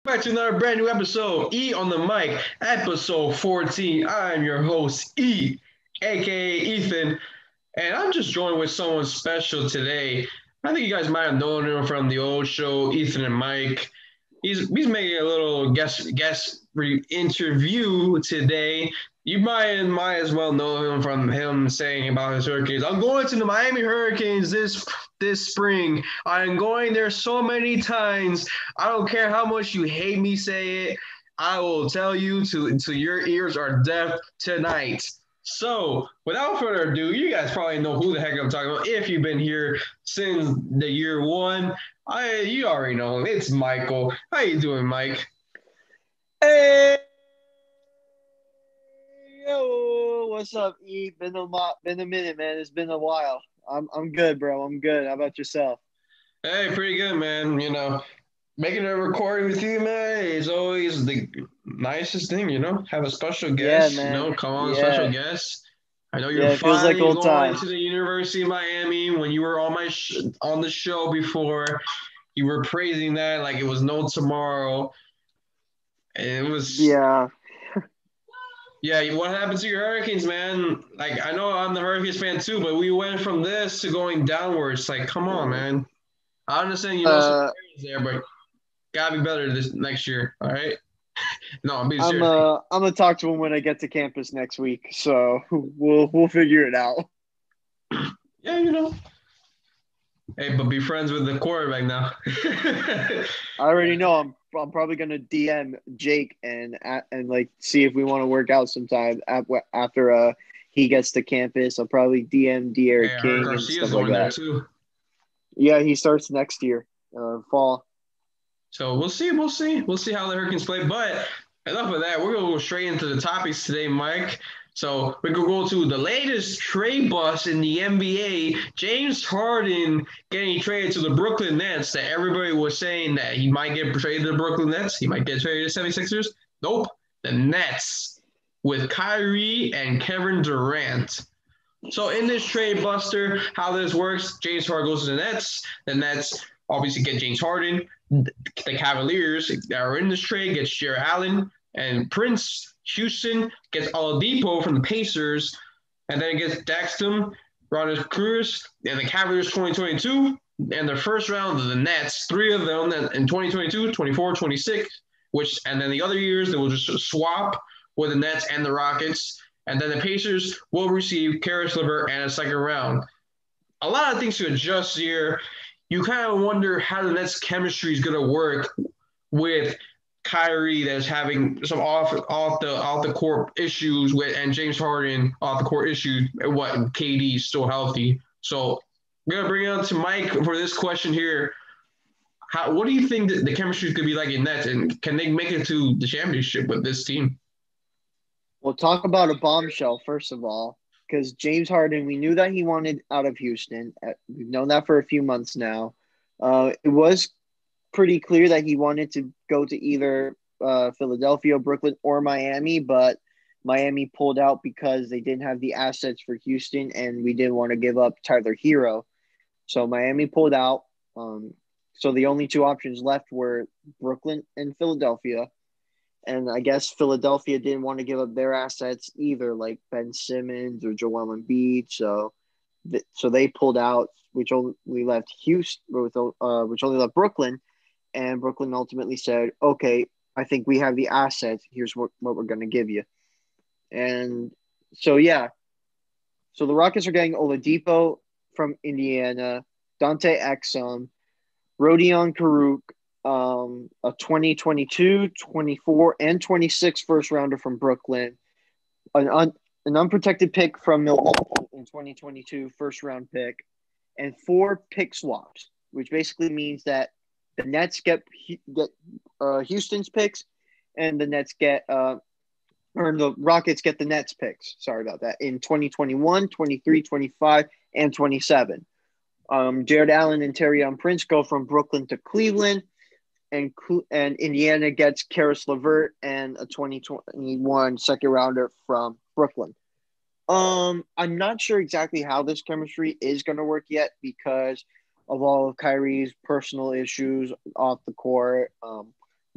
Back to another brand new episode, E on the mic, episode 14. I'm your host, E, aka Ethan, and I'm just joined with someone special today. I think you guys might have known him from the old show, Ethan and Mike. He's making a little guest interview today. You might as well know him from him saying about his Hurricanes. I'm going to the Miami Hurricanes this spring. I'm going there so many times. I don't care how much you hate me say it. I will tell you till your ears are deaf tonight. So, without further ado, you guys probably know who the heck I'm talking about if you've been here since the year one. You already know him. It's Michael. How you doing, Mike? Hey, yo, what's up, E? Been a minute, man. It's been a while. I'm good, bro. I'm good. How about yourself? Hey, pretty good, man. Making a recording with you, man, is always the nicest thing, Have a special Yeah, guest, man. come on, special Yeah, guest. I know you're yeah. It feels like finally old going times. to the University of Miami. When you were on on the show before, you were praising that like it was no tomorrow. And it was, Yeah. yeah, what happened to your Hurricanes, man? Like, I know I'm the Hurricanes fan too, but we went from this to going downwards. Like, come on, man. I understand you know some Uh, players there, but gotta be better this next year. All right. No, I'm being I'm serious. uh I'm gonna talk to him when I get to campus next week. So we'll figure it out. Yeah, Hey, but be friends with the quarterback now. I already know I'm probably gonna DM Jake and like see if we want to work out sometime after he gets to campus. I'll probably DM Hey, De'Aaron I heard King and Garcia's stuff like going there that. too. Yeah, he starts next year, fall. So we'll see. We'll see how the Hurricanes play. But enough of that. We're gonna go straight into the topics today, Mike. So we're gonna go to the latest trade bust in the NBA. James Harden getting traded to the Brooklyn Nets. That everybody was saying that he might get traded to the Brooklyn Nets. He might get traded to 76ers. Nope. The Nets with Kyrie and Kevin Durant. So in this trade buster, how this works, James Harden goes to the Nets. The Nets obviously get James Harden. The Cavaliers that are in this trade gets Jarrett Allen and Prince. Houston gets Oladipo from the Pacers, and then it gets Daxton, Ronald Cruz, and the Cavaliers 2022, and the first round of the Nets, three of them in 2022, 24, 26, and then the other years they will just swap with the Nets and the Rockets. And then the Pacers will receive Karis LeVert and a second round. A lot of things to adjust here. You kind of wonder how the Nets chemistry is going to work with Kyrie that's having some off the court issues with, and James Harden off the court issues. What KD is still healthy. So I'm gonna bring it on to Mike for this question here. What do you think that the chemistry is gonna be like in Nets, and can they make it to the championship with this team? We'll talk about a bombshell first of all, because James Harden, we knew that he wanted out of Houston. We've known that for a few months now. It was pretty clear that he wanted to go to either Philadelphia, Brooklyn, or Miami, but Miami pulled out because they didn't have the assets for Houston, and we didn't want to give up Tyler Hero. So Miami pulled out. So the only two options left were Brooklyn and Philadelphia. And I guess Philadelphia didn't want to give up their assets either, like Ben Simmons or Joel Embiid. So they pulled out, which only left which only left Brooklyn. And Brooklyn ultimately said, okay, I think we have the assets. Here's what we're going to give you. And so, yeah. So the Rockets are getting Oladipo from Indiana, Dante Exum, Rodion Karuk, a 2022, 24, and 26 first rounder from Brooklyn, an unprotected pick from Milwaukee in 2022, first round pick, and 4 pick swaps, which basically means that the Nets get Houston's picks, and the Rockets get the Nets picks. Sorry about that. In 2021, 23, 25, and 27. Jared Allen and Taurean Prince go from Brooklyn to Cleveland, and Indiana gets Karis LeVert and a 2021 second rounder from Brooklyn. I'm not sure exactly how this chemistry is going to work yet because of all of Kyrie's personal issues off the court.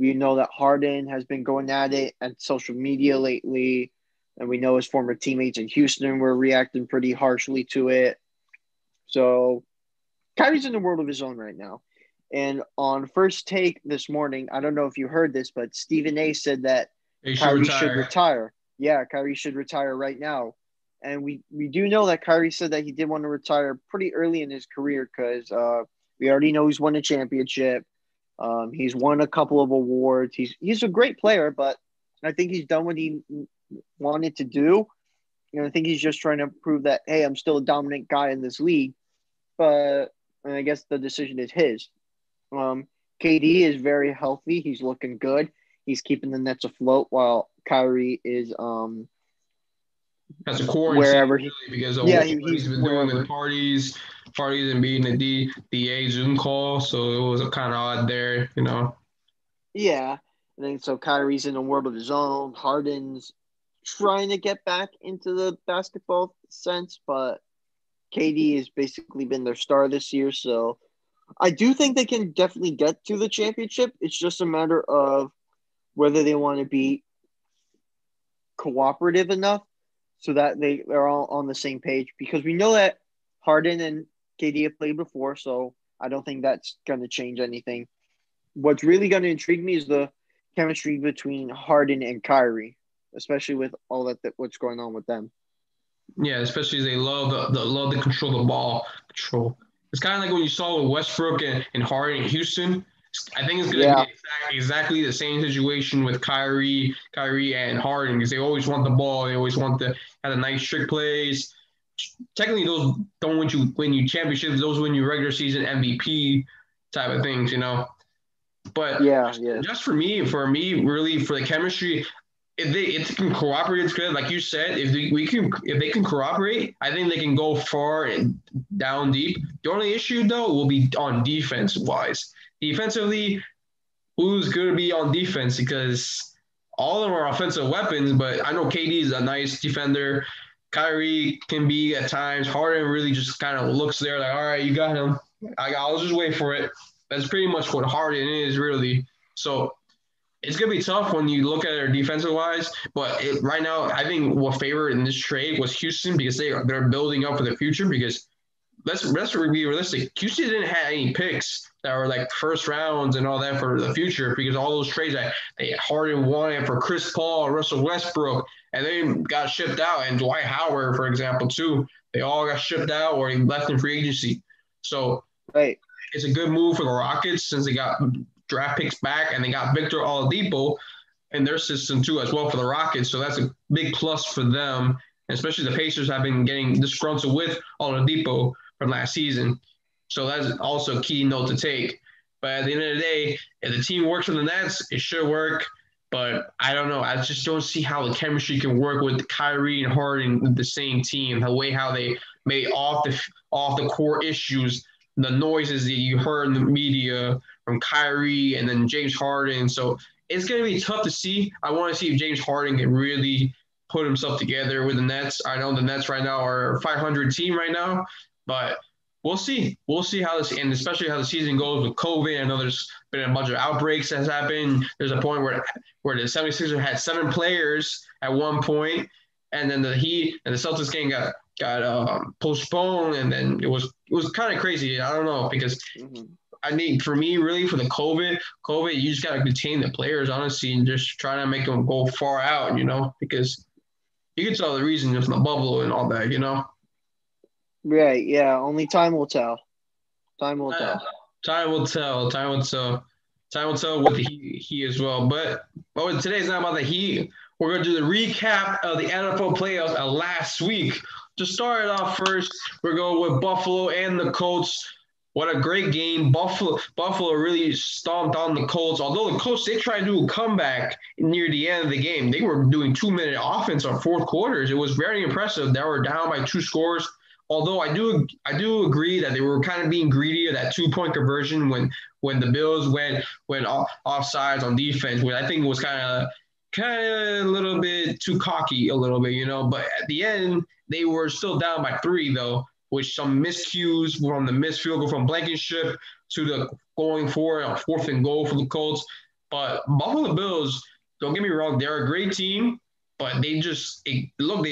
We know that Harden has been going at it on social media lately, and we know his former teammates in Houston were reacting pretty harshly to it. So Kyrie's in the world of his own right now. And on First Take this morning, I don't know if you heard this, but Stephen A said that He should Kyrie should retire. retire. Yeah, Kyrie should retire right now. And we do know that Kyrie said that he did want to retire pretty early in his career because we already know he's won a championship. He's won a couple of awards. He's a great player, but I think he's done what he wanted to do. I think he's just trying to prove that, hey, I'm still a dominant guy in this league. But and I guess the decision is his. KD is very healthy. He's looking good. He's keeping the Nets afloat while Kyrie is That's a quarantine wherever really, because of yeah what he's he's been doing wherever. with parties and being a DA Zoom call. So it was kind of odd there, you know. Yeah, and then so Kyrie's in a world of his own. Harden's trying to get back into the basketball sense, but KD has basically been their star this year. So I do think they can definitely get to the championship. It's just a matter of whether they want to be cooperative enough so that they're all on the same page. Because we know that Harden and KD have played before, so I don't think that's going to change anything. What's really going to intrigue me is the chemistry between Harden and Kyrie, especially with all that what's going on with them. Yeah, especially as they love to control the ball control. It's kind of like when you saw with Westbrook and Harden in Houston. I think it's going to Yeah, be exactly the same situation with Kyrie and Harden because they always want the ball. They always want to have the nice trick plays. Technically, those don't win you championships. Those win you regular season MVP type of things, you know. But yeah. just for me, really for the chemistry, if they can cooperate, it's good. Like you said, if they can cooperate, I think they can go far and down deep. The only issue though will be on defense wise. Defensively, who's going to be on defense? Because all of them are offensive weapons, but I know KD is a nice defender. Kyrie can be at times. Harden really just kind of looks there like, all right, you got him. I'll just wait for it. That's pretty much what Harden is really. So it's gonna be tough when you look at it defensive wise. But right now, I think what favored in this trade was Houston because they're building up for the future. Because let's be realistic. Houston didn't have any picks that were like first rounds and all that for the future because all those trades that they Harden wanted for Chris Paul, Russell Westbrook, and they got shipped out. And Dwight Howard, for example, too, they all got shipped out or left in free agency. So right. it's a good move for the Rockets since they got draft picks back and they got Victor Oladipo in their system too as well for the Rockets. So that's a big plus for them. And especially the Pacers have been getting disgruntled with Oladipo from last season. So that's also a key note to take. But at the end of the day, if the team works for the Nets, it should work. But I don't know. I just don't see how the chemistry can work with Kyrie and Harden with the same team. The way how they made off the court issues, the noises that you heard in the media from Kyrie and then James Harden. So it's going to be tough to see. I want to see if James Harden can really put himself together with the Nets. I know the Nets right now are a 500 team right now, but we'll see. We'll see how this, and especially how the season goes with COVID. I know there's been a bunch of outbreaks that's happened. There's a point where the 76ers had 7 players at one point, and then the Heat and the Celtics game got postponed, and then it was kind of crazy. I don't know because I think for me, really for the COVID, you just got to contain the players, honestly, and just try to make them go far out, you know, because you can tell the reason just in the bubble and all that, you know. Right. Yeah. Only time will tell. Time will tell. Time will tell. Time will tell. Time will tell with the Heat as well. But today's not about the Heat. We're going to do the recap of the NFL playoffs last week. To start it off first, we're going with Buffalo and the Colts. What a great game. Buffalo really stomped on the Colts. Although the Colts, they tried to do a comeback near the end of the game. They were doing 2-minute offense on fourth quarters. It was very impressive. They were down by 2 scores. Although I do agree that they were kind of being greedy of that 2-point conversion when the Bills went offsides on defense, which I think was kind of a little bit too cocky a little bit, you know. But at the end, they were still down by 3 though, with some miscues from the missed field goal from Blankenship to the going for it on 4th and goal for the Colts. But Buffalo Bills, don't get me wrong, they're a great team, but they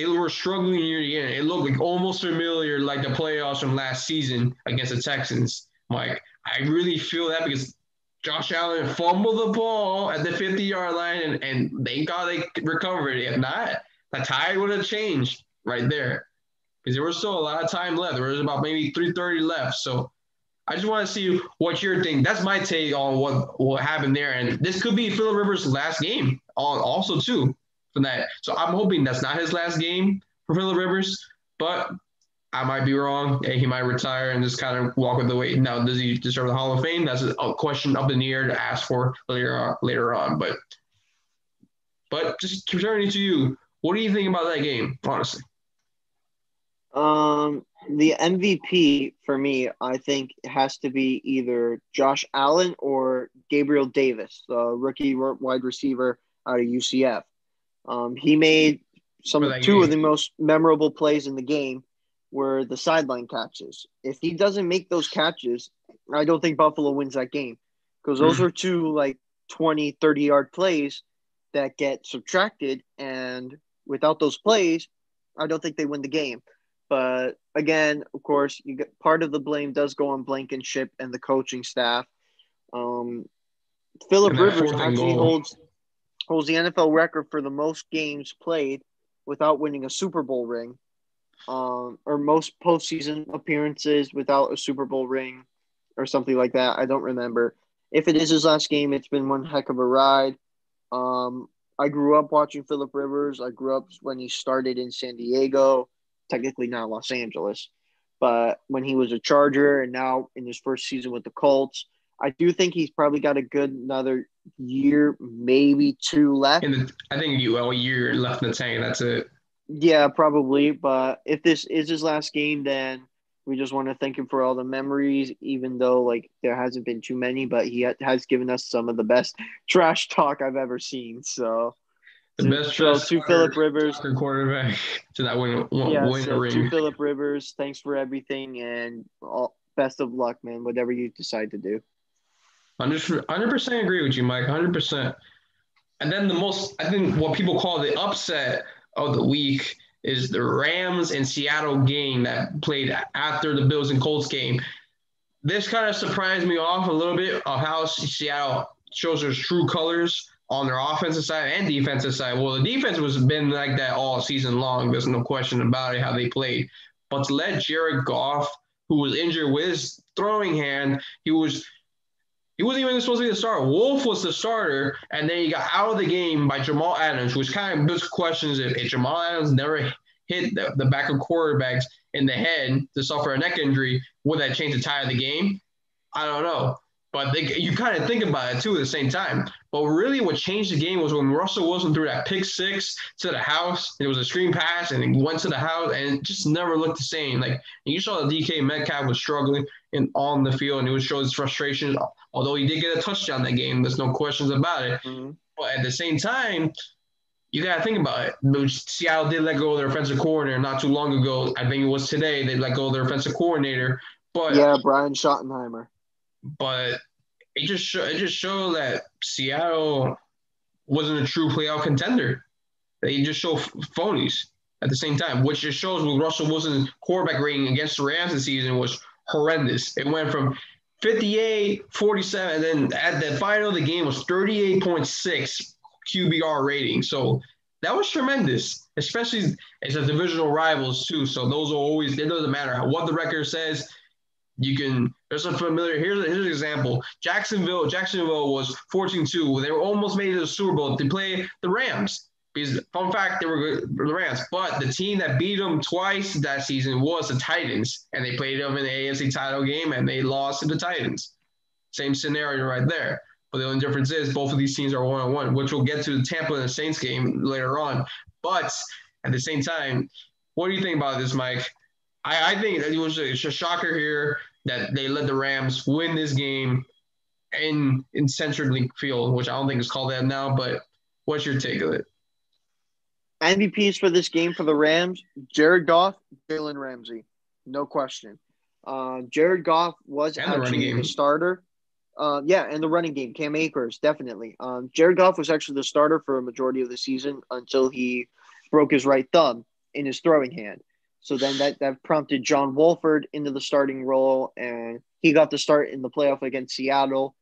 were struggling near the end. It looked like almost familiar like the playoffs from last season against the Texans. Mike, I really feel that because Josh Allen fumbled the ball at the 50-yard line, and thank God they recovered. If not, the tide would have changed right there because there was still a lot of time left. There was about maybe 3:30 left. So I just want to see what you're thinking. That's my take on what happened there. And this could be Phillip Rivers' last game also, too, from that. So I'm hoping that's not his last game for Phillip Rivers, but I might be wrong. He might retire and just kind of walk with the weight. Now, does he deserve the Hall of Fame? That's a question up in the air to ask for later on. But just turning to you, what do you think about that game, honestly? The MVP for me, I think, has to be either Josh Allen or Gabriel Davis, the rookie wide receiver out of UCF. He made two of the most memorable plays in the game were the sideline catches. If he doesn't make those catches, I don't think Buffalo wins that game because those are two like 20, 30-yard plays that get subtracted. And without those plays, I don't think they win the game. But again, of course, part of the blame does go on Blankenship and the coaching staff. Phillip Rivers actually holds the NFL record for the most games played without winning a Super Bowl ring. Or most postseason appearances without a Super Bowl ring or something like that. I don't remember. If it is his last game, it's been one heck of a ride. I grew up watching Phillip Rivers. I grew up when he started in San Diego, technically not Los Angeles, but when he was a Charger and now in his first season with the Colts, I do think he's probably got a good another year, maybe two left. I think a year left in the tank. That's it. Yeah, probably. But if this is his last game, then we just want to thank him for all the memories, even though like there hasn't been too many, but he has given us some of the best trash talk I've ever seen. So best trash to Phillip Rivers, quarterback to that win a ring. To Phillip Rivers, thanks for everything and best of luck, man. Whatever you decide to do. 100% agree with you, Mike. 100%. And then I think what people call the upset of the week is the Rams and Seattle game that played after the Bills and Colts game. This kind of surprised me off a little bit of how Seattle shows their true colors on their offensive side and defensive side. Well, the defense has been like that all season long. There's no question about it, how they played. But to let Jared Goff, who was injured with his throwing hand, he wasn't even supposed to be the starter. Wolf was the starter, and then he got out of the game by Jamal Adams, which kind of puts questions if Jamal Adams never hit the backup quarterbacks in the head to suffer a neck injury, would that change the tide of the game? I don't know. But you kind of think about it, too, at the same time. But really what changed the game was when Russell Wilson threw that pick six to the house. It was a screen pass, and he went to the house, and it just never looked the same. Like, you saw that DK Metcalf was struggling on the field, and it would show his frustration. Although he did get a touchdown that game, there's no questions about it. Mm-hmm. But at the same time, you got to think about it. Seattle did let go of their offensive coordinator not too long ago. I think it was today they let go of their offensive coordinator. But yeah, Brian Schottenheimer. But it just showed that Seattle wasn't a true playoff contender. They just show phonies at the same time, which just shows with Russell Wilson's quarterback rating against the Rams this season was horrendous. It went from 58, 47, and then at the final of the game was 38.6 QBR rating. So that was tremendous, especially as a divisional rivals too. So those are always, it doesn't matter what the record says. There's a familiar, here's an example. Jacksonville was 14-2. They were almost made it to the Super Bowl to play the Rams. Because, fun fact, they were the Rams. But the team that beat them twice that season was the Titans. And they played them in the AFC title game, and they lost to the Titans. Same scenario right there. But the only difference is both of these teams are 1-1, which we'll get to the Tampa and the Saints game later on. But at the same time, what do you think about this, Mike? I think that it was a shocker here that they let the Rams win this game in CenturyLink Field, which I don't think is called that now, but what's your take of it? MVPs for this game for the Rams, Jared Goff, Jalen Ramsey. No question. Jared Goff was actually the starter. Yeah, and the running game, Cam Akers, definitely. Jared Goff was actually the starter for a majority of the season until he broke his right thumb in his throwing hand. So then that prompted John Wolford into the starting role, and he got the start in the playoff against Seattle.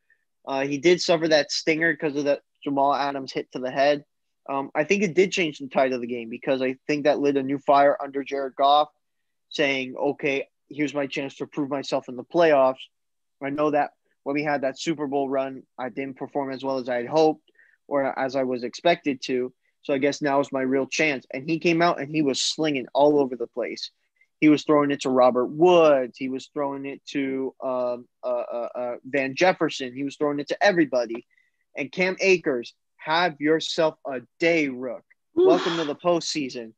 He did suffer that stinger because of that Jamal Adams hit to the head. I think it did change the tide of the game because I think that lit a new fire under Jared Goff, saying, okay, here's my chance to prove myself in the playoffs. I know that when we had that Super Bowl run, I didn't perform as well as I had hoped or as I was expected to. So I guess now is my real chance. And he came out and he was slinging all over the place. He was throwing it to Robert Woods. He was throwing it to Van Jefferson. He was throwing it to everybody. And Cam Akers, have yourself a day, Rook. Welcome to the postseason.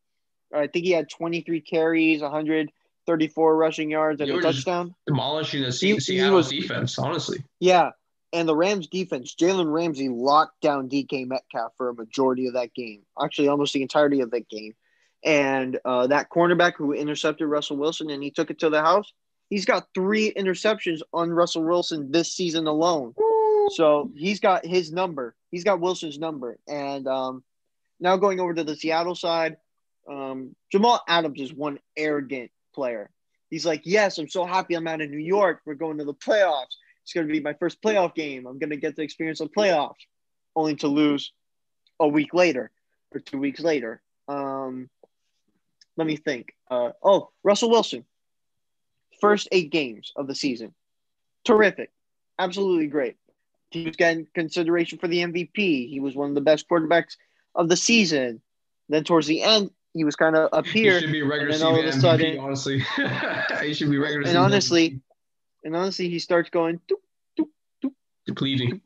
I think he had 23 carries, 134 rushing yards, and a touchdown. Demolishing the Seattle defense, honestly. Yeah, and the Rams defense, Jalen Ramsey locked down DK Metcalf for a majority of that game. Actually, almost the entirety of that game. And that cornerback who intercepted Russell Wilson and he took it to the house, he's got 3 interceptions on Russell Wilson this season alone. So he's got his number. He's got Wilson's number. And now going over to the Seattle side, Jamal Adams is one arrogant player. He's like, yes, I'm so happy I'm out of New York. We're going to the playoffs. It's going to be my first playoff game. I'm going to get to experience the playoffs, only to lose a week later or 2 weeks later. Let me think. Russell Wilson. First 8 games of the season. Terrific. Absolutely great. He was getting consideration for the MVP. He was one of the best quarterbacks of the season. Then towards the end, he was kind of up here. He should be a regular season MVP, sudden, honestly. He should be regular season MVP. And honestly, he starts going depleting.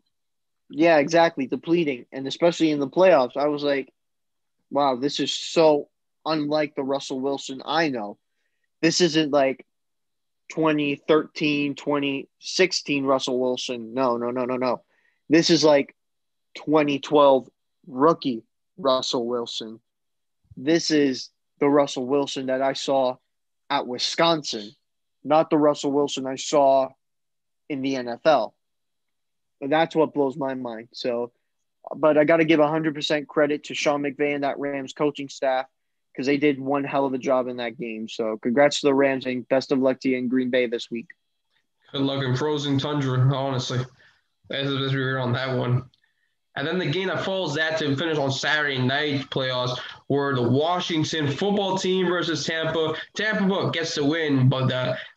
Yeah, exactly, depleting. And especially in the playoffs, I was like, wow, this is so unlike the Russell Wilson I know. This isn't like 2013, 2016 Russell Wilson. No. This is like 2012 rookie Russell Wilson. This is the Russell Wilson that I saw at Wisconsin, not the Russell Wilson I saw in the NFL. And that's what blows my mind. So, but I got to give 100% credit to Sean McVay and that Rams coaching staff because they did one hell of a job in that game. So congrats to the Rams and best of luck to you in Green Bay this week. Good luck in frozen tundra, honestly. That's we were on that one. And then the game that follows that to finish on Saturday night playoffs were the Washington football team versus Tampa. Tampa gets the win, but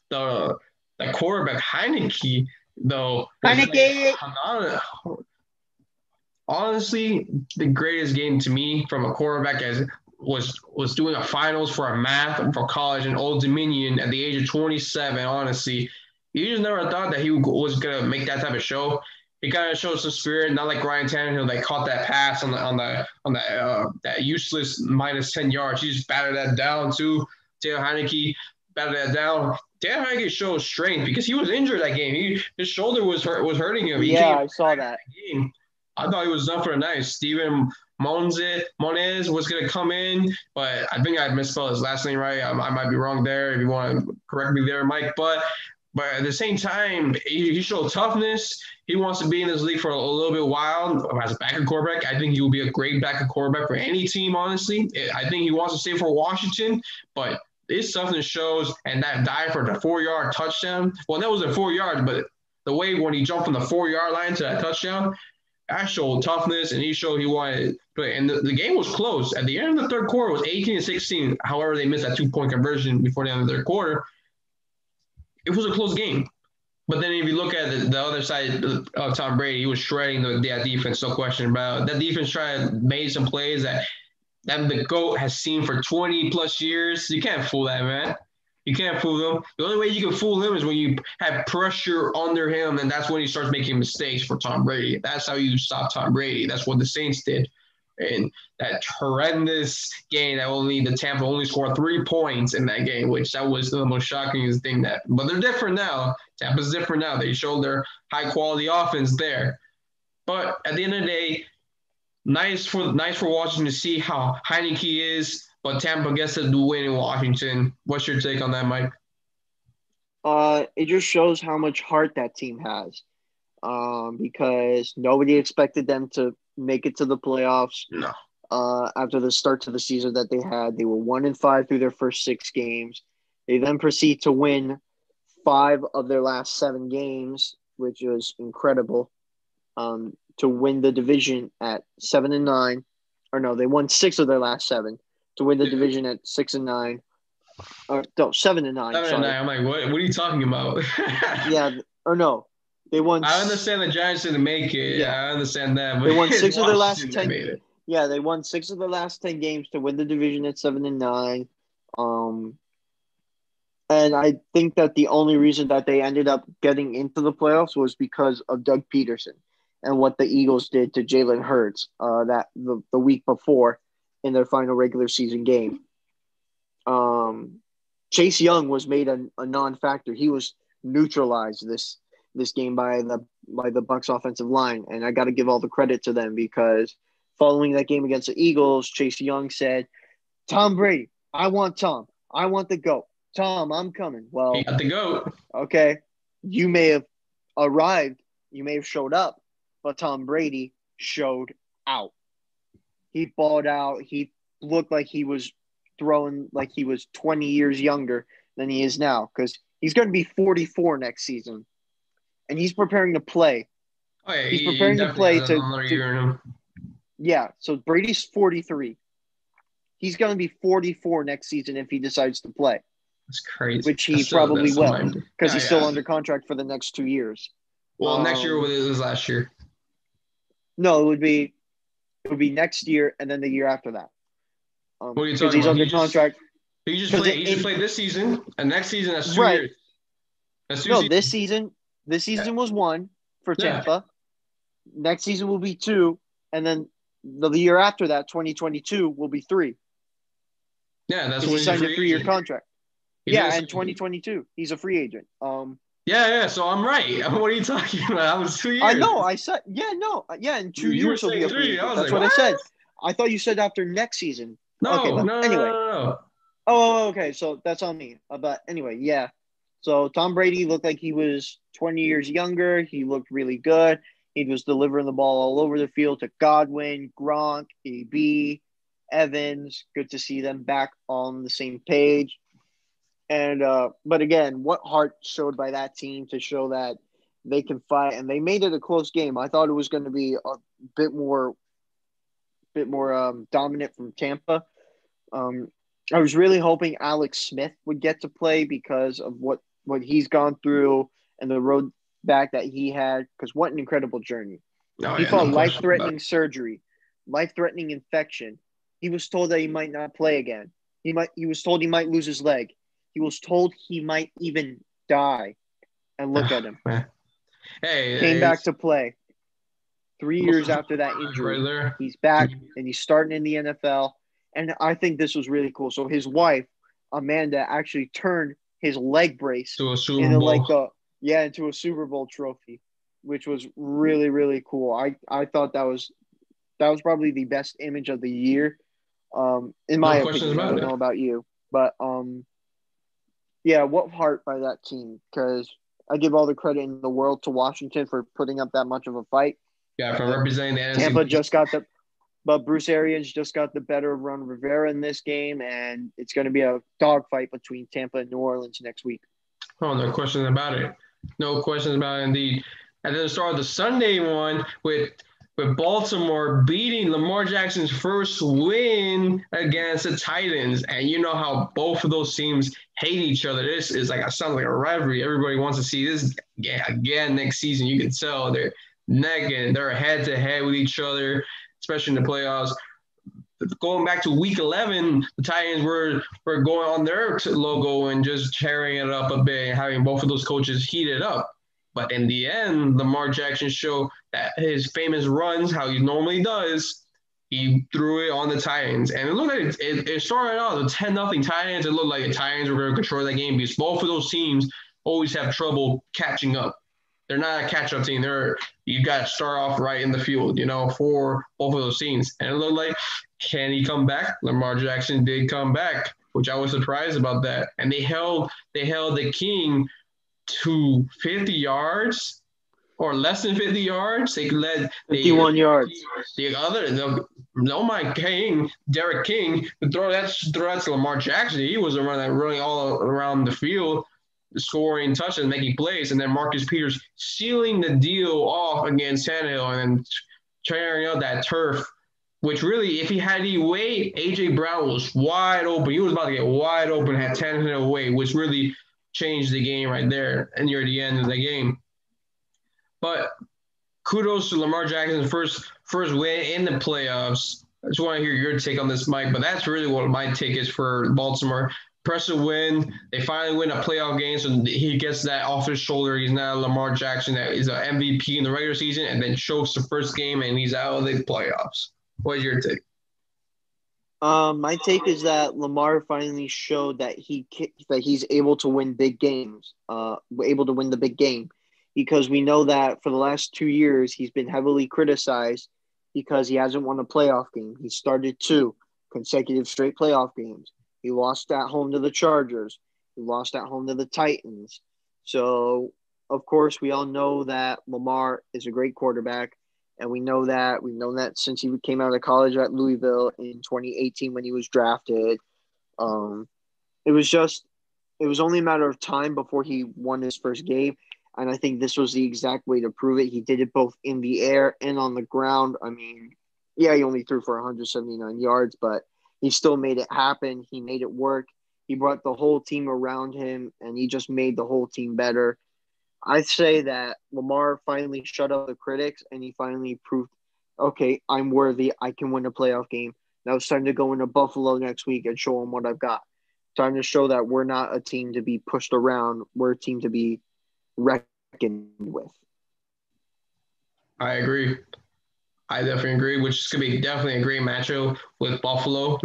the quarterback Heineke, though, honestly, the greatest game to me from a quarterback was doing a finals for a math for college in Old Dominion at the age of 27. Honestly, you just never thought that he was gonna make that type of show. He kind of showed some spirit, not like Ryan Tannehill that caught that pass on that useless minus 10 yards. He just batted that down too. Taylor Heineke batted that down. Taylor Heineke showed strength because he was injured that game. His shoulder was hurting him. Yeah, I saw that. Game. I thought he was done for the night. Steven Moniz was going to come in, but I think I misspelled his last name right. I might be wrong there. If you want to correct me there, Mike. But at the same time, he showed toughness. He wants to be in this league for a little bit while as a backup quarterback. I think he will be a great backup quarterback for any team, honestly. I think he wants to stay for Washington, but this toughness shows, and that dive for the 4-yard touchdown. Well, that was a 4 yards, but the way when he jumped from the 4-yard line to that touchdown, that showed toughness, and he showed he wanted to play. And the game was close. At the end of the third quarter, it was 18-16. However, they missed that 2-point conversion before the end of the third quarter. It was a close game. But then if you look at the other side of Tom Brady, he was shredding that defense, no question about it. That defense made some plays that the GOAT has seen for 20-plus years. You can't fool that, man. You can't fool him. The only way you can fool him is when you have pressure under him, and that's when he starts making mistakes for Tom Brady. That's how you stop Tom Brady. That's what the Saints did. And that horrendous game that the Tampa only scored 3 points in that game, which that was the most shocking thing but they're different now. Tampa's different now. They showed their high quality offense there. But at the end of the day, nice for Washington to see how Heineke is, but Tampa gets to win in Washington. What's your take on that, Mike? It just shows how much heart that team has. because nobody expected them to make it to the playoffs. No. After the start to the season that they had, they were 1-5 through their first 6 games. They then proceed to win 5 of their last 7 games, which was incredible. To win the division at 7-9, or no, they won 6 of their last 7 to win the division at 6-9. No, 7-9. 7-9. Sorry. I'm like, what are you talking about? Yeah, or no, they won. I understand the Giants didn't make it. Yeah. I understand that. But They won 6 of their last Washington 10. made it. Yeah, they won 6 of their last 10 games to win the division at 7-9. And I think that the only reason that they ended up getting into the playoffs was because of Doug Peterson and what the Eagles did to Jalen Hurts that the week before in their final regular season game. Chase Young was made a non-factor. He was neutralized this game by the Bucs offensive line, and I got to give all the credit to them because following that game against the Eagles, Chase Young said, "Tom Brady, I want Tom. I want the GOAT. Tom, I'm coming." Well, He got the GOAT. Okay, you may have arrived, you may have showed up, but Tom Brady showed out. He balled out. He looked like he was throwing like he was 20 years younger than he is now because he's going to be 44 next season, and he's preparing to play. Oh, yeah, He's preparing to play has another year in him. Yeah, so Brady's 43. He's going to be 44 next season if he decides to play. That's crazy. Which he probably will because he's still under contract for the next 2 years. Well, next year was his last year. No, it would be next year and then the year after that. What are you talking about? He's under contract. He just played this season, and next season that's 2 years. That's 2 seasons. This season was 1 for Tampa. Next season will be 2, and then the year after that, 2022, will be 3. Yeah, that's when he signed a 3-year contract. And 2022, he's a free agent. Yeah. So I'm right. What are you talking about? I was 2 years. I know. I said, in 2 years he'll be a free agent. That's what I said. I thought you said after next season. No. Anyway. No. Oh, okay. So that's on me. But anyway, yeah. So Tom Brady looked like he was 20 years younger. He looked really good. He was delivering the ball all over the field to Godwin, Gronk, AB, Evans. Good to see them back on the same page. And but again, what heart showed by that team to show that they can fight, and they made it a close game. I thought it was going to be a bit more dominant from Tampa. I was really hoping Alex Smith would get to play because of what he's gone through and the road back that he had. Because what an incredible journey! He fought life-threatening surgery, life-threatening infection. He was told that he might not play again. He was told he might lose his leg. He was told he might even die. And look at him. Came back to play. 3 years after that injury. He's back and he's starting in the NFL. And I think this was really cool. So his wife, Amanda, actually turned his leg brace into a Super Bowl. Into a Super Bowl trophy, which was really, really cool. I thought that was probably the best image of the year. In my opinion. I don't know about you. But yeah, what heart by that team, because I give all the credit in the world to Washington for putting up that much of a fight. Yeah, for representing the NFC. Tampa but Bruce Arians just got the better of Ron Rivera in this game, and it's going to be a dogfight between Tampa and New Orleans next week. Oh, no questions about it. No questions about it, indeed. And then start the Sunday one with Baltimore beating Lamar Jackson's first win against the Titans. And you know how both of those teams hate each other. This is sounds like a rivalry. Everybody wants to see this again next season. You can tell they're they're head-to-head with each other, especially in the playoffs. Going back to week 11, the Titans were going on their logo and just tearing it up a bit and having both of those coaches heated up. But in the end, Lamar Jackson showed that his famous runs, how he normally does, he threw it on the Titans. And it looked like it started out with 10-0 Titans. It looked like the Titans were going to control that game because both of those teams always have trouble catching up. They're not a catch-up team. You got to start off right in the field, for both of those teams. And it looked like, can he come back? Lamar Jackson did come back, which I was surprised about that. And they held the King to 50 yards or less than 50 yards. They led 51 yards. Derek King, to throw that to Lamar Jackson. He was running all around the field, scoring touches, making plays, and then Marcus Peters sealing the deal off against Tannehill and then tearing up that turf. Which really, if he had any way, AJ Brown was wide open. He was about to get wide open, had Tannehill away, which really changed the game right there, and you're at the end of the game. But kudos to Lamar Jackson's first win in the playoffs. I just want to hear your take on this, Mike. But that's really what my take is for Baltimore. Impressive win. They finally win a playoff game, so he gets that off his shoulder. He's now Lamar Jackson that is an MVP in the regular season, and then chokes the first game, and he's out of the playoffs. What is your take? My take is that Lamar finally showed that he's able to win big games. Able to win the big game, because we know that for the last 2 years he's been heavily criticized because he hasn't won a playoff game. He started 2 consecutive straight playoff games. He lost at home to the Chargers. He lost at home to the Titans. So, of course, we all know that Lamar is a great quarterback. And we've known that since he came out of college at Louisville in 2018 when he was drafted. It was only a matter of time before he won his first game. And I think this was the exact way to prove it. He did it both in the air and on the ground. I mean, yeah, he only threw for 179 yards, but he still made it happen. He made it work. He brought the whole team around him, and he just made the whole team better. I'd say that Lamar finally shut up the critics, and he finally proved, okay, I'm worthy. I can win a playoff game. Now it's time to go into Buffalo next week and show them what I've got. Time to show that we're not a team to be pushed around. We're a team to be reckoned with. I agree. I definitely agree, which is going to be definitely a great matchup with Buffalo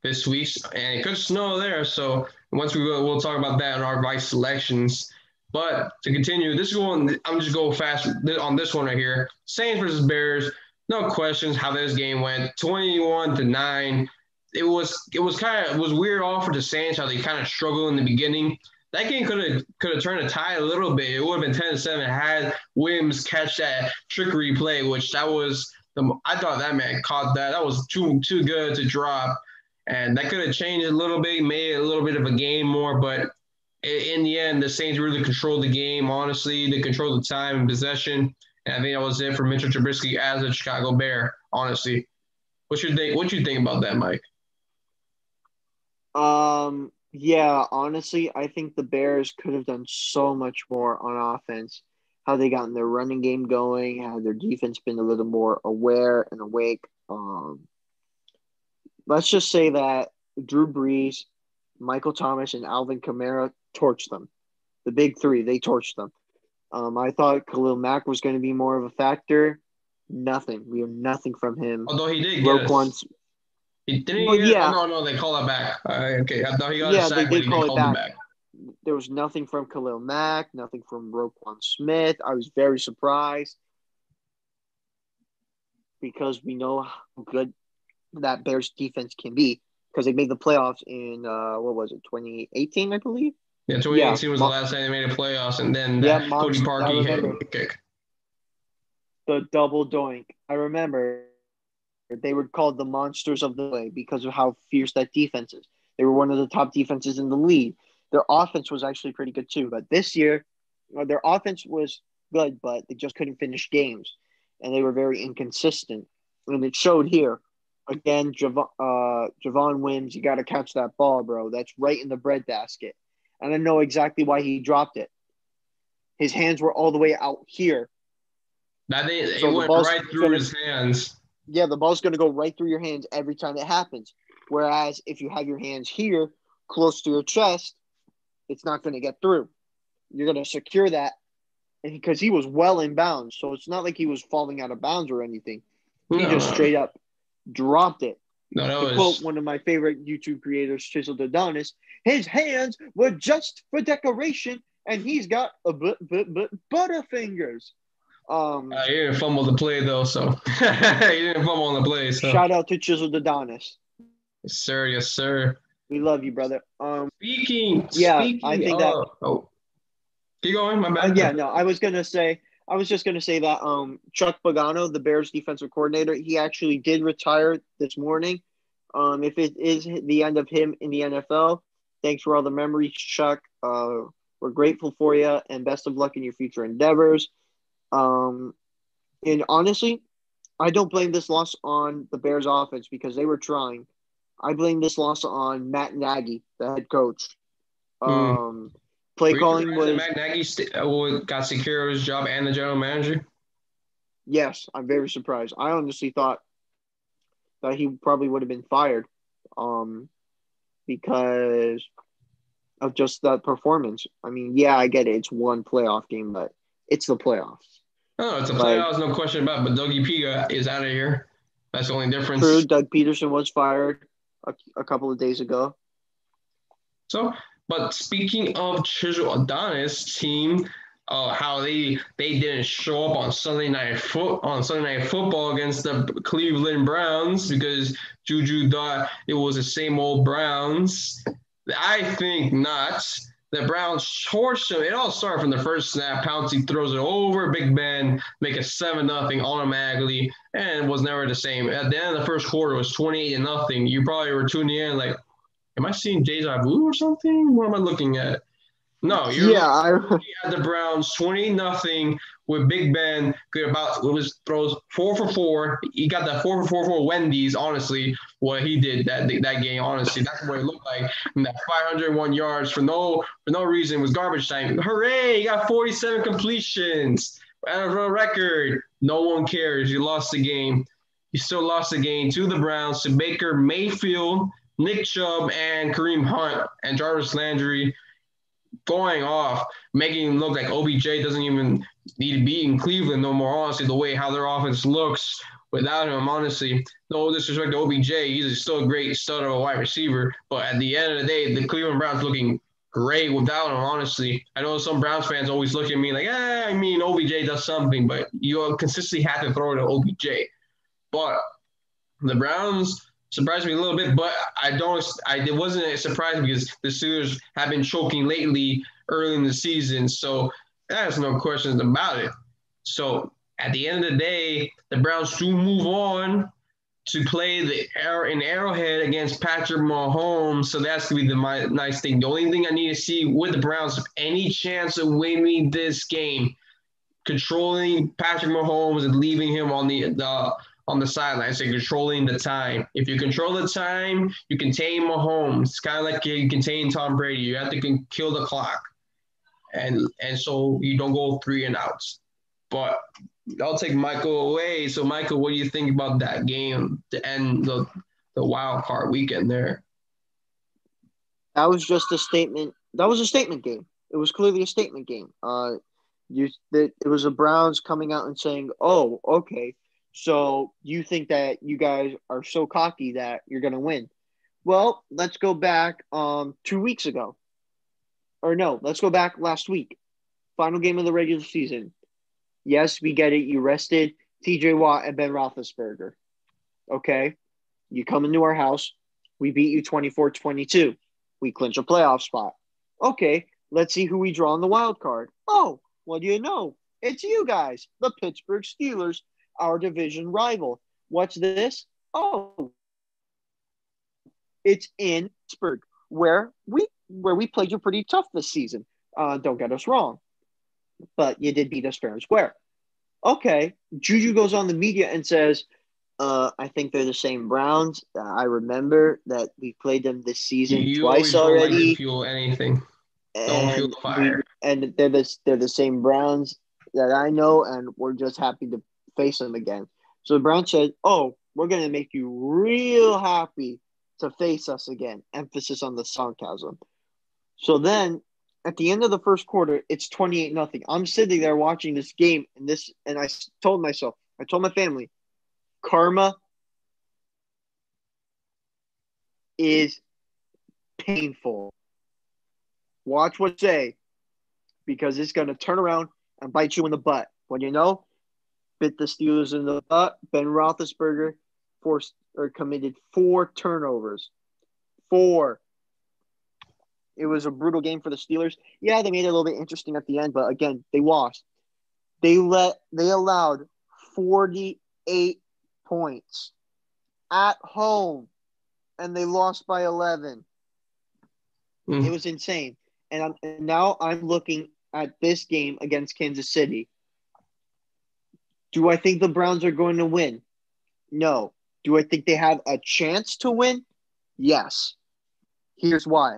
this week. And it could snow there, so once we go, we'll talk about that in our vice selections. But to continue, this one, I'm just going fast on this one right here. Saints versus Bears. No questions how this game went. 21-9. It was weird all for the Saints how they kind of struggled in the beginning. That game could have turned a tie a little bit. It would have been 10-7 had Williams catch that trickery play, which I thought that man caught that. That was too good to drop, and that could have changed a little bit, made it a little bit of a game more, but in the end, the Saints really controlled the game, honestly. They controlled the time and possession. And I think that was it for Mitchell Trubisky as a Chicago Bear, honestly. What you think about that, Mike? Yeah, honestly, I think the Bears could have done so much more on offense. How they gotten their running game going, how their defense been a little more aware and awake. Let's just say that Drew Brees, Michael Thomas, and Alvin Kamara torched them. The big 3, they torched them. I thought Khalil Mack was going to be more of a factor. Nothing. We have nothing from him. Although he did get us. No, they call it back. Okay, I thought he got a sack, they did call it back. There was nothing from Khalil Mack, nothing from Roquan Smith. I was very surprised because we know how good that Bears defense can be because they made the playoffs in, 2018, I believe? Yeah, 2018 was the last time they made a playoffs, and then Cody Parkey hit a kick. The double doink. I remember they were called the Monsters of the Way because of how fierce that defense is. They were one of the top defenses in the league. Their offense was actually pretty good too. But this year, their offense was good, but they just couldn't finish games. And they were very inconsistent. And it showed here. Again, Javon Wims, you got to catch that ball, bro. That's right in the breadbasket. And I know exactly why he dropped it. His hands were all the way out here. It went right through his hands. Yeah, the ball's going to go right through your hands every time it happens. Whereas if you have your hands here, close to your chest, it's not going to get through. You're going to secure that because he was well in bounds. So it's not like he was falling out of bounds or anything. He just straight up dropped it. To quote one of my favorite YouTube creators, Chiseled Adonis, his hands were just for decoration, and he's got a butterfingers. He didn't fumble the play though, so he didn't fumble on the play. So shout out to Chiseled Adonis. Yes, sir. Yes, sir. We love you, brother. Speaking I think that. Oh, keep going. My bad. I was gonna say. I was just going to say that Chuck Pagano, the Bears defensive coordinator, he actually did retire this morning. If it is the end of him in the NFL, thanks for all the memories, Chuck. We're grateful for you, and best of luck in your future endeavors. And honestly, I don't blame this loss on the Bears offense because they were trying. I blame this loss on Matt Nagy, the head coach. Play calling was Matt Nagy got secure his job and the general manager. Yes, I'm very surprised. I honestly thought that he probably would have been fired, because of just that performance. I mean, yeah, I get it. It's one playoff game, but it's the playoffs. No, it's a playoffs, no question about it. But Dougie P is out of here. That's the only difference. True, Doug Peterson was fired a couple of days ago. So, but speaking of Chisel Adonis team, how they didn't show up on Sunday Night Football against the Cleveland Browns because Juju thought it was the same old Browns. I think not. The Browns torched them. It all started from the first snap. Pouncey throws it over. Big Ben make it 7-0 automatically, and it was never the same. At the end of the first quarter, it was 28-0. You probably were tuning in like, am I seeing deja vu or something? What am I looking at? No, you're looking at the Browns 20-0 with Big Ben. Throws 4 for 4. He got that 4 for 4 for Wendy's. Honestly, what he did that game. Honestly, that's what it looked like. And that 501 yards for no reason was garbage time. Hooray! He got 47 completions. NFL record. No one cares. You lost the game. You still lost the game to the Browns, to Baker Mayfield, Nick Chubb, and Kareem Hunt, and Jarvis Landry going off, making him look like OBJ doesn't even need to be in Cleveland no more, honestly, the way how their offense looks without him, honestly. No disrespect to OBJ. He's still a great stud of a wide receiver, but at the end of the day, the Cleveland Browns looking great without him, honestly. I know some Browns fans always look at me like, OBJ does something, but you consistently have to throw it to OBJ. But the Browns surprised me a little bit, but it wasn't a surprise because the Steelers have been choking lately early in the season. So there's no questions about it. So at the end of the day, the Browns do move on to play in Arrowhead against Patrick Mahomes. So that's going to be the nice thing. The only thing I need to see with the Browns, if any chance of winning this game, controlling Patrick Mahomes and leaving him on the sidelines and controlling the time. If you control the time, you contain Mahomes. It's kind of like you contain Tom Brady. You have to kill the clock. And so you don't go 3 and outs. But I'll take Michael away. So, Michael, what do you think about that game to end the wild card weekend there? That was just a statement. That was a statement game. It was clearly a statement game. It was the Browns coming out and saying, oh, okay, so you think that you guys are so cocky that you're going to win. Well, let's go back 2 weeks ago. Or no, let's go back last week. Final game of the regular season. Yes, we get it. You rested TJ Watt and Ben Roethlisberger. Okay? You come into our house. We beat you 24-22. We clinch a playoff spot. Okay, let's see who we draw on the wild card. Oh, what do you know? It's you guys, the Pittsburgh Steelers, our division rival. What's this? Oh, it's in Pittsburgh, where we played you pretty tough this season. Don't get us wrong. But you did beat us fair and square. Okay, Juju goes on the media and says, I think they're the same Browns. I remember that we played them this season twice already. Don't like to fuel anything. Don't fuel the fire. And they're the same Browns that I know, and we're just happy to face them again. So the Browns said, oh, we're going to make you real happy to face us again. Emphasis on the sarcasm. So then at the end of the first quarter, it's 28-0. I'm sitting there watching this game, and I told my family, karma is painful. Watch what I say, because it's going to turn around and bite you in the butt. When you know, bit the Steelers in the butt. Ben Roethlisberger committed 4 turnovers. 4. It was a brutal game for the Steelers. Yeah, they made it a little bit interesting at the end, but again, they lost. They allowed 48 points at home, and they lost by 11. It was insane. And now I'm looking at this game against Kansas City. Do I think the Browns are going to win? No. Do I think they have a chance to win? Yes. Here's why.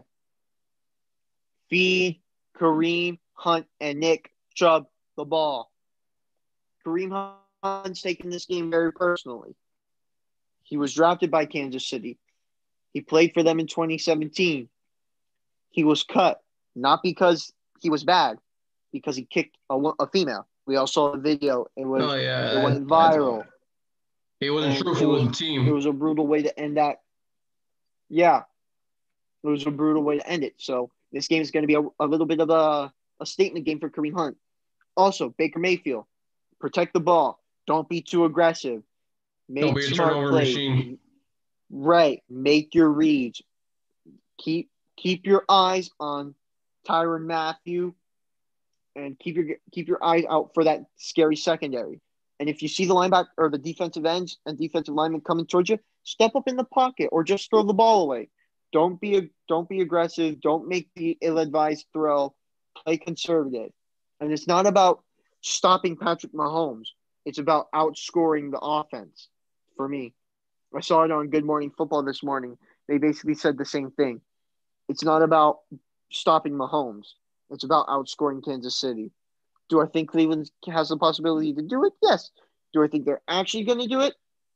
Feed Kareem Hunt and Nick Chubb the ball. Kareem Hunt's taking this game very personally. He was drafted by Kansas City. He played for them in 2017. He was cut, not because he was bad, because he kicked a female. We all saw the video. It went viral. He wasn't truthful with the team. It was a brutal way to end that. Yeah. It was a brutal way to end it. So this game is going to be a little bit of a statement game for Kareem Hunt. Also, Baker Mayfield, protect the ball. Don't be too aggressive. Don't be a turnover machine. Right. Make your reads. Keep your eyes on Tyrann Mathieu, and keep your eyes out for that scary secondary. And if you see the linebacker or the defensive ends and defensive linemen coming towards you, step up in the pocket or just throw the ball away. Don't be aggressive. Don't make the ill-advised throw. Play conservative. And it's not about stopping Patrick Mahomes. It's about outscoring the offense for me. I saw it on Good Morning Football this morning. They basically said the same thing. It's not about stopping Mahomes. It's about outscoring Kansas City. Do I think Cleveland has the possibility to do it? Yes. Do I think they're actually going to do it?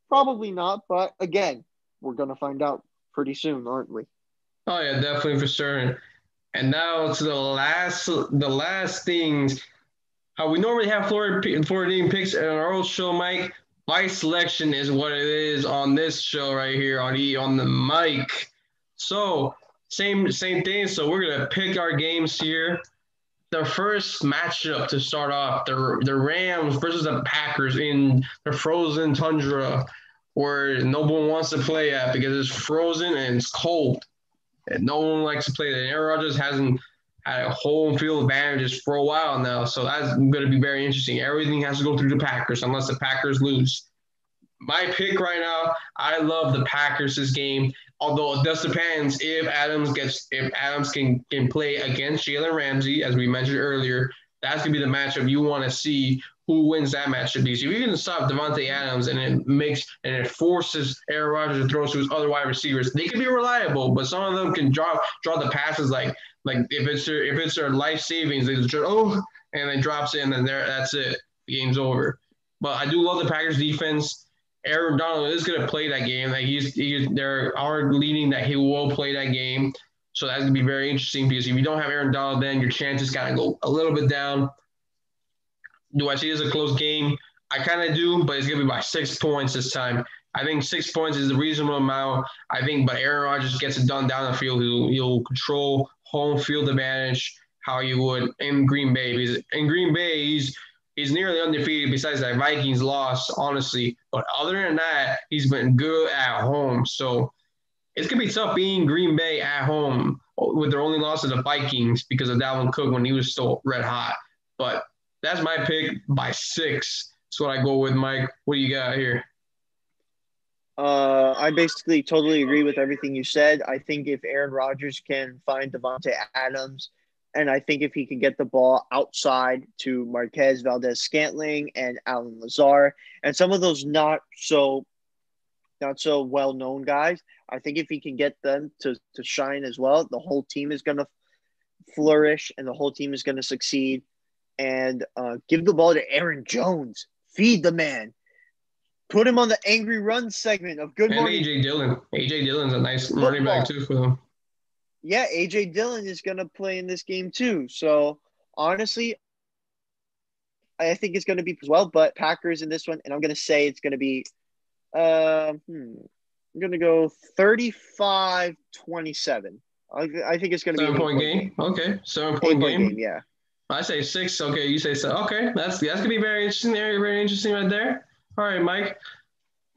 Probably not. But again, we're going to find out pretty soon, aren't we? Oh yeah, definitely for sure. And now to the last things. How we normally have Florida team picks on our old show, Mike. My selection is what it is on this show right here on the mic. So same thing. So we're gonna pick our games here. The first matchup to start off, the Rams versus the Packers in the frozen tundra, where no one wants to play at because it's frozen and it's cold, and no one likes to play that. Aaron Rodgers hasn't had a home field advantages for a while now, so that's going to be very interesting. Everything has to go through the Packers unless the Packers lose. My pick right now, I love the Packers this game, although it does depend if Adams can play against Jalen Ramsey, as we mentioned earlier. That's going to be the matchup you want to see who wins that matchup. Because if you can stop Devontae Adams and it forces Aaron Rodgers to throw to his other wide receivers, they can be reliable, but some of them can draw the passes like if it's their life savings, they just and then drops it and then that's it. The game's over. But I do love the Packers defense. Aaron Donald is going to play that game. Like they're leading that he will play that game. So that's going to be very interesting because if you don't have Aaron Donald, then your chances got to go a little bit down. Do I see it as a close game? I kind of do, but it's going to be by 6 points this time. I think 6 points is a reasonable amount. But Aaron Rodgers gets it done down the field. He'll control home field advantage how you would in Green Bay. Because in Green Bay, he's nearly undefeated besides that Vikings loss, honestly. But other than that, he's been good at home. So it's going to be tough being Green Bay at home with their only loss to the Vikings because of Dalvin Cook when he was still red hot. But that's my pick by 6. That's what I go with, Mike. What do you got here? I basically totally agree with everything you said. I think if Aaron Rodgers can find Devontae Adams, and I think if he can get the ball outside to Marquez Valdez-Scantling and Alan Lazar and some of those not so well-known guys, I think if he can get them to shine as well, the whole team is going to flourish and the whole team is going to succeed. And give the ball to Aaron Jones. Feed the man. Put him on the angry run segment of Good Morning. And A.J. Dillon. A.J. Dillon's a nice running back too for them. Yeah, A.J. Dillon is going to play in this game too. So, honestly, I think it's going to be as well, but Packers in this one, and I'm going to say it's going to be I'm going to go 35-27. I think it's going to be a 7-point game. Okay, 7-point game. Yeah. I say 6. Okay, you say 7. Okay, that's going to be very interesting there. Very interesting right there. All right, Mike.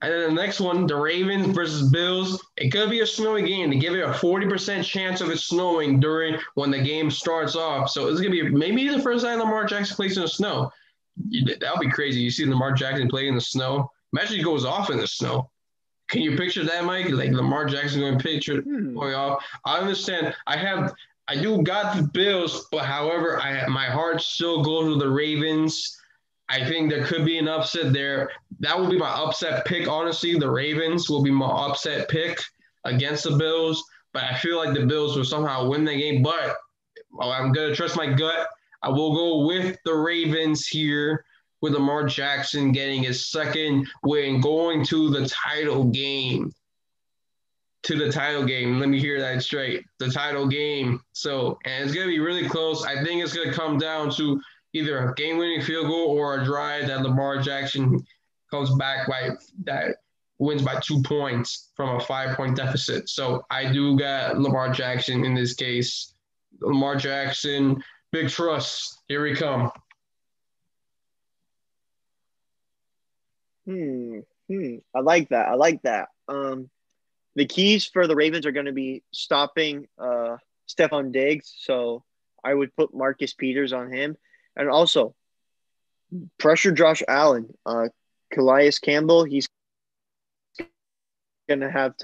And then the next one, the Ravens versus Bills. It could be a snowy game. They give it a 40% chance of it snowing when the game starts off. So it's going to be maybe the first time Lamar Jackson plays in the snow. That would be crazy. You see Lamar Jackson play in the snow. Imagine he goes off in the snow. Can you picture that, Mike? Like Lamar Jackson going off. I understand. I do got the Bills, but however, my heart still goes with the Ravens. I think there could be an upset there. That will be my upset pick, honestly. The Ravens will be my upset pick against the Bills, but I feel like the Bills will somehow win the game. But I'm going to trust my gut. I will go with the Ravens here with Lamar Jackson getting his second win, going to the title game. Let me hear that straight. The title game. So, and it's going to be really close. I think it's going to come down to either a game-winning field goal or a drive that Lamar Jackson comes back that wins by 2 points from a 5-point deficit. So I do got Lamar Jackson in this case. Lamar Jackson, big trust. Here we come. I like that. The keys for the Ravens are going to be stopping Stephon Diggs. So I would put Marcus Peters on him. And also pressure Josh Allen. Calais Campbell, he's going to have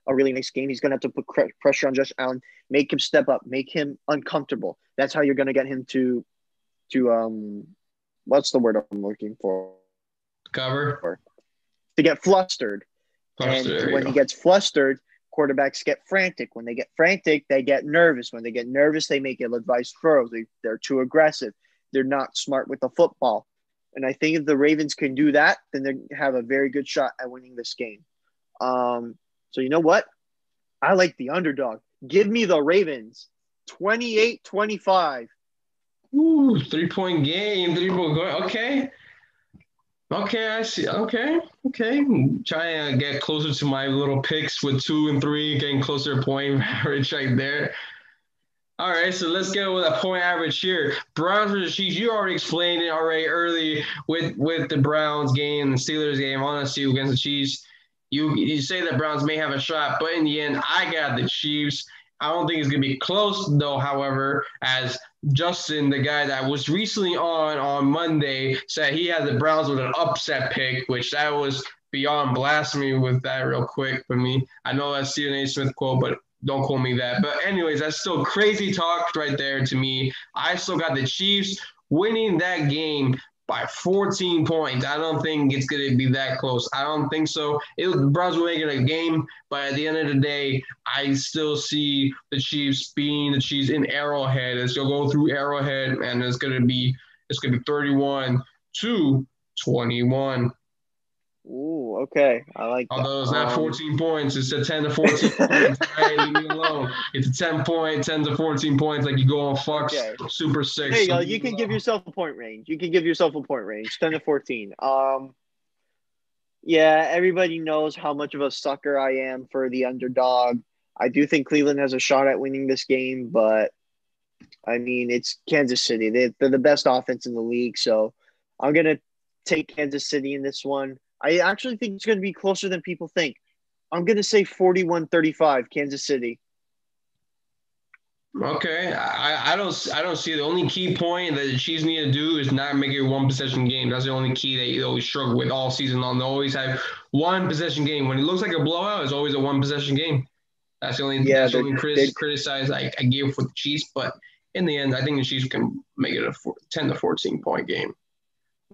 a really nice game. He's going to have to put pressure on Josh Allen, make him step up, make him uncomfortable. That's how you're going to get him to what's the word I'm looking for? Cover. To get flustered. And when he gets flustered, quarterbacks get frantic. When they get frantic, they get nervous. When they get nervous, they make ill-advised throws. They're too aggressive. They're not smart with the football. And I think if the Ravens can do that, then they have a very good shot at winning this game. So you know what? I like the underdog. Give me the Ravens. 28-25. Ooh, 3-point game. 3-point game. Okay. Okay, I see. Okay. Trying to get closer to my little picks with 2 and 3, getting closer to point average right there. All right, so let's go with a point average here. Browns versus Chiefs. You already explained it already early with the Browns game, the Steelers game. Honestly, against the Chiefs, you say that Browns may have a shot, but in the end, I got the Chiefs. I don't think it's going to be close, though, however, as Justin, the guy that was recently on Monday, said he had the Browns with an upset pick, which that was beyond blasphemy with that real quick for me. I know that's Stephen A. Smith quote, but don't call me that. But anyways, that's still crazy talk right there to me. I still got the Chiefs winning that game by 14 points. I don't think it's going to be that close. I don't think so. The Browns will make it a game, but at the end of the day, I still see the Chiefs being the Chiefs in Arrowhead. It's going to go through Arrowhead, and it's going to be 31-21. Ooh, okay. I like that. Although it's not 14 points, it's a 10 to 14 points. Right, leave me alone. It's a 10 to 14 points, like you go on Fox Super 6. There you go. You can give yourself a point range. 10 to 14. Yeah, everybody knows how much of a sucker I am for the underdog. I do think Cleveland has a shot at winning this game, but I mean, it's Kansas City. They're the best offense in the league, so I'm going to take Kansas City in this one. I actually think it's going to be closer than people think. I'm going to say 41-35, Kansas City. Okay, I don't see the only key point that the Chiefs need to do is not make it a one possession game. That's the only key that you always struggle with all season long. They always have one possession game. When it looks like a blowout, it's always a one possession game. That's the only criticize I give for the Chiefs. But in the end, I think the Chiefs can make it a 10 to 14 point game.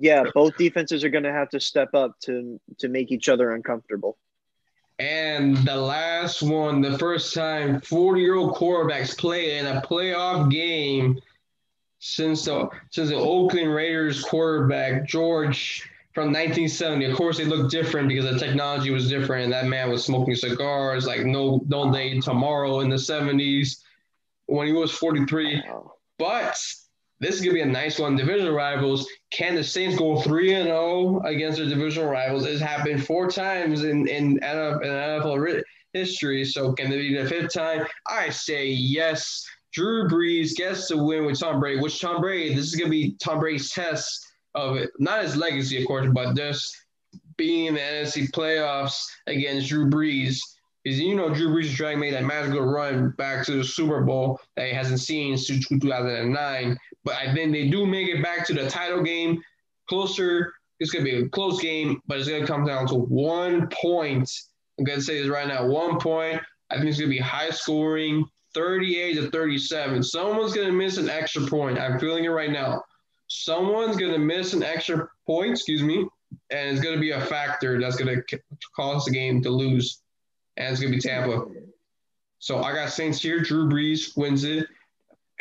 Yeah, both defenses are going to have to step up to make each other uncomfortable. And the last one, the first time 40-year-old quarterbacks play in a playoff game since the Oakland Raiders quarterback, George, from 1970. Of course, they look different because the technology was different, and that man was smoking cigars like no day tomorrow in the 70s when he was 43. Wow. But this is going to be a nice one. Division rivals. Can the Saints go 3-0 against their division rivals? It's happened 4 times in NFL history. So can it be the 5th time? I say yes. Drew Brees gets the win with Tom Brady. This is going to be Tom Brady's test of it. Not his legacy, of course, but just being in the NFC playoffs against Drew Brees. Because Drew Brees is trying to make that magical run back to the Super Bowl that he hasn't seen since 2009. But I think they do make it back to the title game. closer. It's going to be a close game, but it's going to come down to 1 point. I'm going to say this right now, 1 point. I think it's going to be high scoring, 38-37. Someone's going to miss an extra point. I'm feeling it right now. Someone's going to miss an extra point, and it's going to be a factor that's going to cause the game to lose, and it's going to be Tampa. So I got Saints here. Drew Brees wins it,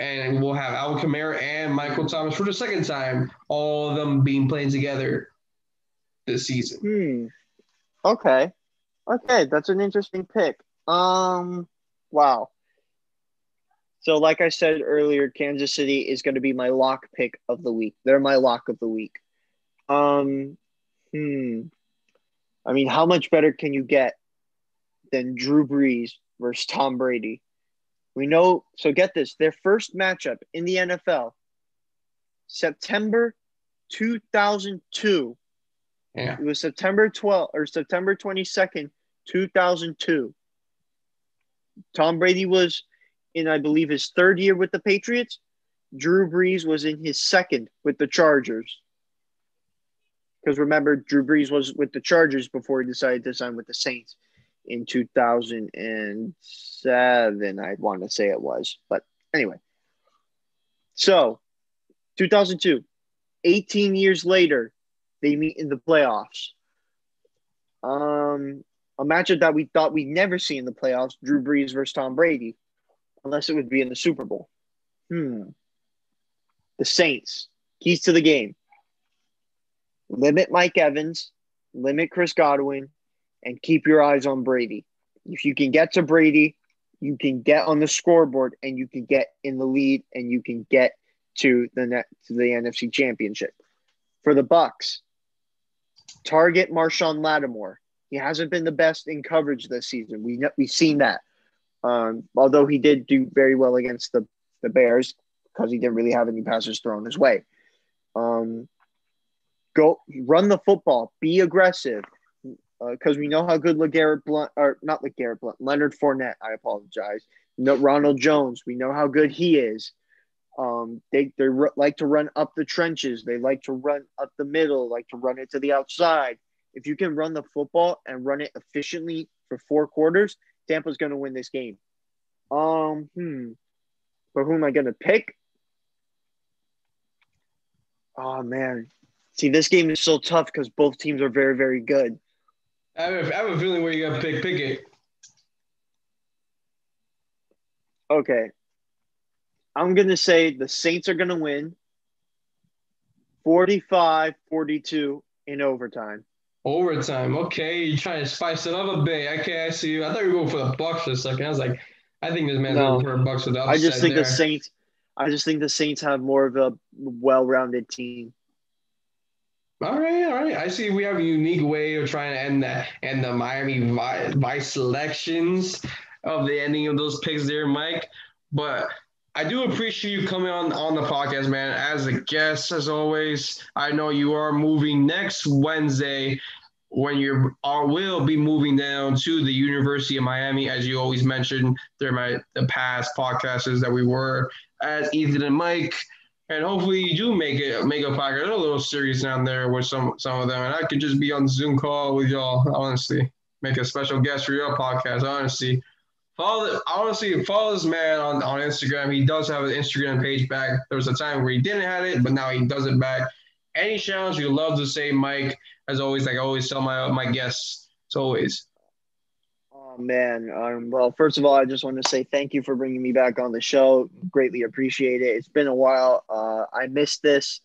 and we'll have Alvin Kamara and Michael Thomas for the second time, all of them being playing together this season. Okay, that's an interesting pick. Wow. So, like I said earlier, Kansas City is going to be my lock pick of the week. They're my lock of the week. I mean, how much better can you get than Drew Brees versus Tom Brady? We know, so get this, their first matchup in the NFL, September 2002. Yeah. It was September 12th or September 22nd, 2002. Tom Brady was in, I believe, his third year with the Patriots. Drew Brees was in his second with the Chargers. Because remember, Drew Brees was with the Chargers before he decided to sign with the Saints in 2007, I want to say it was. But anyway. So, 2002, 18 years later, they meet in the playoffs. A matchup that we thought we'd never see in the playoffs, Drew Brees versus Tom Brady, unless it would be in the Super Bowl. The Saints, keys to the game. Limit Mike Evans, limit Chris Godwin, and keep your eyes on Brady. If you can get to Brady, you can get on the scoreboard and you can get in the lead and you can get to the NFC Championship. For the Bucs, target Marshawn Lattimore. He hasn't been the best in coverage this season. We've seen that. Although he did do very well against the Bears because he didn't really have any passes thrown his way. Go run the football. Be aggressive. Because we know how good Leonard Fournette, I apologize. Ronald Jones, we know how good he is. They like to run up the trenches. They like to run up the middle, like to run it to the outside. If you can run the football and run it efficiently for 4 quarters, Tampa's going to win this game. But who am I going to pick? Oh, man. See, this game is so tough because both teams are very, very good. I have a feeling where you're going to pick it. Okay. I'm going to say the Saints are going to win 45-42 in overtime. Overtime. Okay, you're trying to spice it up a bit. Okay, I see you. I thought you were going for the Bucs for a second. I was like, I think this man's going for a Bucs with the upset I just think there. the Saints have more of a well-rounded team. All right. I see we have a unique way of trying to end the Miami Vice selections of the ending of those picks there, Mike. But I do appreciate you coming on the podcast, man, as a guest, as always. I know you are moving next Wednesday when you will be moving down to the University of Miami, as you always mentioned during the past podcasters that we were as Ethan and Mike. And hopefully you do make a podcast, a little series down there with some of them. And I could just be on the Zoom call with y'all, honestly. Make a special guest for your podcast, honestly. Follow this man on Instagram. He does have an Instagram page back. There was a time where he didn't have it, but now he does it back. Any challenge you love to say, Mike, as always, like I always tell my guests, as always. Oh, man. Well, first of all, I just want to say thank you for bringing me back on the show. Greatly appreciate it. It's been a while. I missed this.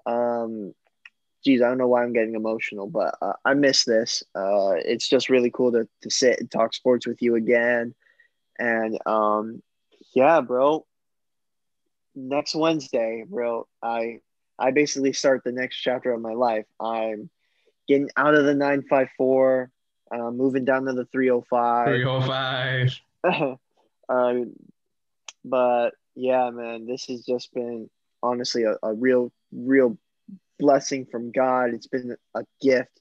Geez, I don't know why I'm getting emotional, but I miss this. It's just really cool to sit and talk sports with you again. And yeah, bro. Next Wednesday, bro, I basically start the next chapter of my life. I'm getting out of the 954, moving down to the 305. 305. But yeah, man, this has just been honestly a real blessing from God. It's been a gift.